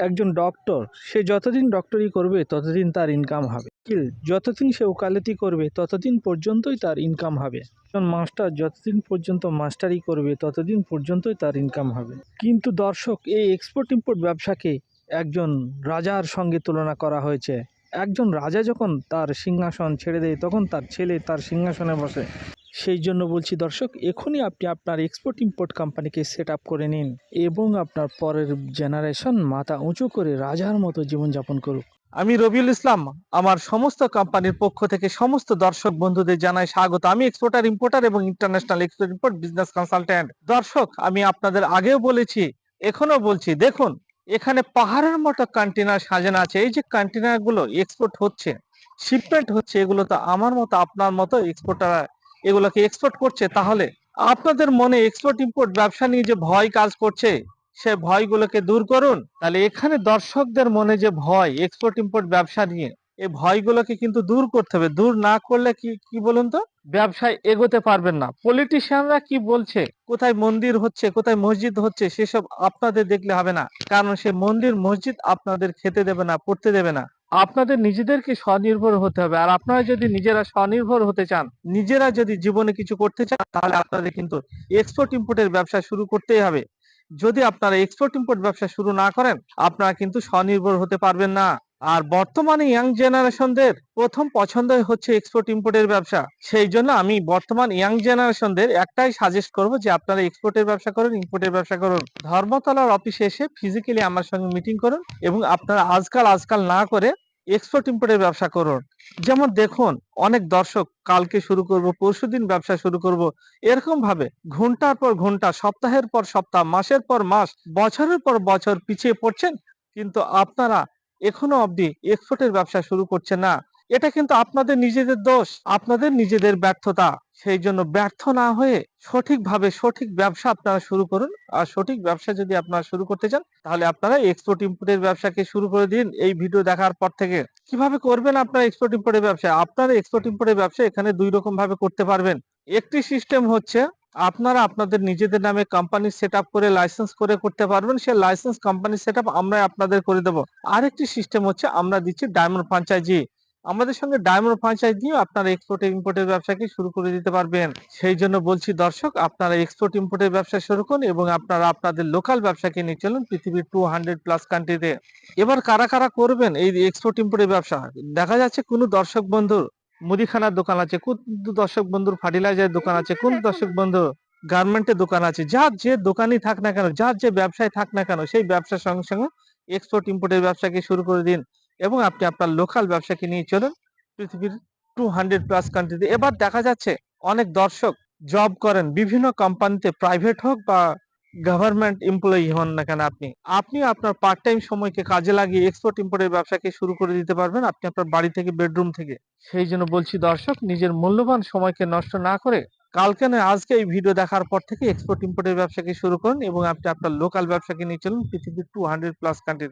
একজন ডক্টর, সে যতদিন ডক্টরি করবে ততদিন তার ইনকাম হবে। উকিল যতদিন সে ওকালতি করবে ততদিন পর্যন্তই তার ইনকাম হবে। একজন মাস্টার যতদিন পর্যন্ত মাস্টারি করবে ততদিন পর্যন্তই তার ইনকাম হবে। কিন্তু দর্শক, এই এক্সপোর্ট ইম্পোর্ট ব্যবসাকে একজন রাজার সঙ্গে তুলনা করা হয়েছে। একজন রাজা যখন তার সিংহাসন ছেড়ে দেয় তখন তার ছেলে তার সিংহাসনে বসে। সেই জন্য বলছি দর্শক, এখনই আপনি আপনার এক্সপোর্ট ইম্পোর্ট কোম্পানিকে সেট আপ করে নিন এবং আপনার পরের জেনারেশন মাথা উঁচু করে রাজার মতো জীবনযাপন করুক। আমি রবিউল ইসলাম আমার সমস্ত কোম্পানির পক্ষ থেকে সমস্ত দর্শক বন্ধুদের জানাই স্বাগত। আমি এক্সপোর্টার ইম্পোর্টার এবং international export import business consultant. দর্শক, আমি আপনাদের আগেও বলেছি, এখনো বলছি, দেখুন এখানে পাহাড়ের মতো কন্টেনার সাজানো আছে। এই যে কন্টেনার গুলো এক্সপোর্ট হচ্ছে, শিপমেন্ট হচ্ছে, এগুলো তো আমার মতো আপনার মতো এক্সপোর্টার এগুলোকে এক্সপোর্ট করছে। তাহলে আপনাদের মনে এক্সপোর্ট ইম্পোর্ট ব্যবসা নিয়ে যে ভয় কাজ করছে, সে ভয়গুলোকে দূর করুন। তাহলে এখানে দর্শকদের মনে যে ভয় এক্সপোর্ট ইম্পোর্ট ব্যবসা নিয়ে, এই ভয়গুলোকে কিন্তু দূর করতে হবে। দূর না করলে কি কি বলুন তো, ব্যবসায় এগোতে পারবেন না। পলিটিশিয়ানরা কি বলছে, কোথায় মন্দির হচ্ছে, কোথায় মসজিদ হচ্ছে, সেসব আপনাদের দেখলে হবে না। কারণ সে মন্দির মসজিদ আপনাদের খেতে দেবে না, পড়তে দেবে না। আপনাদের নিজেদেরকে স্বনির্ভর হতে হবে। আর আপনারা যদি নিজেরা স্বনির্ভর হতে চান, নিজেরা যদি জীবনে কিছু করতে চান, তাহলে আপনাদের কিন্তু এক্সপোর্ট ইম্পোর্টের ব্যবসা শুরু করতেই হবে। যদি আপনারা এক্সপোর্ট ইম্পোর্ট ব্যবসা শুরু না করেন, আপনারা কিন্তু স্বনির্ভর হতে পারবেন না। আর বর্তমানে ইয়াং জেনারেশনদের প্রথম পছন্দই হচ্ছে এক্সপোর্ট ইম্পোর্টের ব্যবসা। সেই জন্য আমি বর্তমান ইয়াং জেনারেশনদের একটাই সাজেস্ট করব যে আপনারা এক্সপোর্টের ব্যবসা করুন, ইম্পোর্টের ব্যবসা করুন। ধর্মতলার অফিসে এসে ফিজিক্যালি আমার সঙ্গে মিটিং করুন এবং আপনারা আজকাল না করে এক্সপোর্ট ইম্পোর্টের ব্যবসা করুন। যেমন দেখুন, অনেক দর্শক কালকে শুরু করব, পরশুদিন ব্যবসা শুরু করব, এরকম ভাবে ঘন্টার পর ঘন্টা, সপ্তাহের পর সপ্তাহ, মাসের পর মাস, বছরের পর বছর পিছিয়ে পড়ছেন, কিন্তু আপনারা এখনো অবধি এক্সপোর্টের ব্যবসা শুরু করছেন না। এটা কিন্তু আপনাদের নিজেদের দোষ, আপনাদের নিজেদের ব্যর্থতা। সেই জন্য ব্যর্থ না হয়ে সঠিকভাবে সঠিক ব্যবসা আপনারা শুরু করুন। আর সঠিক ব্যবসা যদি আপনারা শুরু করতে চান, তাহলে আপনারা এক্সপোর্ট ইম্পোর্টের ব্যবসাকে শুরু করে দিন। এই ভিডিও দেখার পর থেকে কিভাবে করবেন আপনারা এক্সপোর্ট ইম্পোর্টের ব্যবসা, আপনারা এক্সপোর্ট ইম্পোর্টের ব্যবসা এখানে দুই রকম ভাবে করতে পারবেন। একটি সিস্টেম হচ্ছে আপনারা আপনাদের নিজেদের নামে কোম্পানি সেট আপ করে লাইসেন্স করে করতে পারবেন। সে লাইসেন্স কোম্পানি সেট আপ আমরা আপনাদের করে দেবো। আরেকটি সিস্টেম হচ্ছে আমরা দিচ্ছি ডায়মন্ড ফ্র্যাঞ্চাইজি। আমাদের সঙ্গে ডায়মন্ড ফ্র্যাঞ্চাইজি দিয়ে আপনারা এক্সপোর্ট ইম্পোর্টের ব্যবসাকে শুরু করে দিতে পারবেন। সেই জন্য বলছি দর্শক, আপনারা এক্সপোর্ট ইম্পোর্টের ব্যবসা শুরু করুন এবং আপনারা আপনাদের লোকাল ব্যবসাকে নিয়ে চলুন পৃথিবীর 200+ কান্ট্রিতে। এবার কারা কারা করবেন এই এক্সপোর্ট ইম্পোর্টের ব্যবসা? দেখা যাচ্ছে কোনো দর্শক বন্ধুর মুদিখানার দোকান আছে, কোন দর্শক বন্ধুর ফার্টিলাইজারের দোকান আছে, কোন দর্শক বন্ধু গার্মেন্টের দোকান আছে। যার যে দোকানই থাক না কেন, যার যে ব্যবসায় থাক না কেন, সেই ব্যবসার সঙ্গে সঙ্গে এক্সপোর্ট ইম্পোর্টের ব্যবসাকে শুরু করে দিন এবং আপনি আপনার লোকাল ব্যবসাকে নিয়ে চলুন পৃথিবীর 200+ কান্ট্রিতে। এবার দেখা যাচ্ছে অনেক দর্শক জব করেন বিভিন্ন কোম্পানিতে, প্রাইভেট হোক বা গভর্নমেন্ট এমপ্লয়ি হন না কেন, আপনি আপনি আপনার পার্ট টাইম সময়কে কাজে লাগিয়ে এক্সপোর্ট ইম্পোর্টের ব্যবসাকে শুরু করে দিতে পারবেন, আপনি আপনার বাড়ি থেকে, বেডরুম থেকে। সেই জন্য বলছি দর্শক, নিজের মূল্যবান সময়কে নষ্ট না করে কালকে নয় আজকে এই ভিডিও দেখার পর থেকে এক্সপোর্ট ইম্পোর্টের ব্যবসাকে শুরু করুন এবং আপনি আপনার লোকাল ব্যবসাকে নিয়ে চলুন পৃথিবীর 200+ কান্ট্রিতে।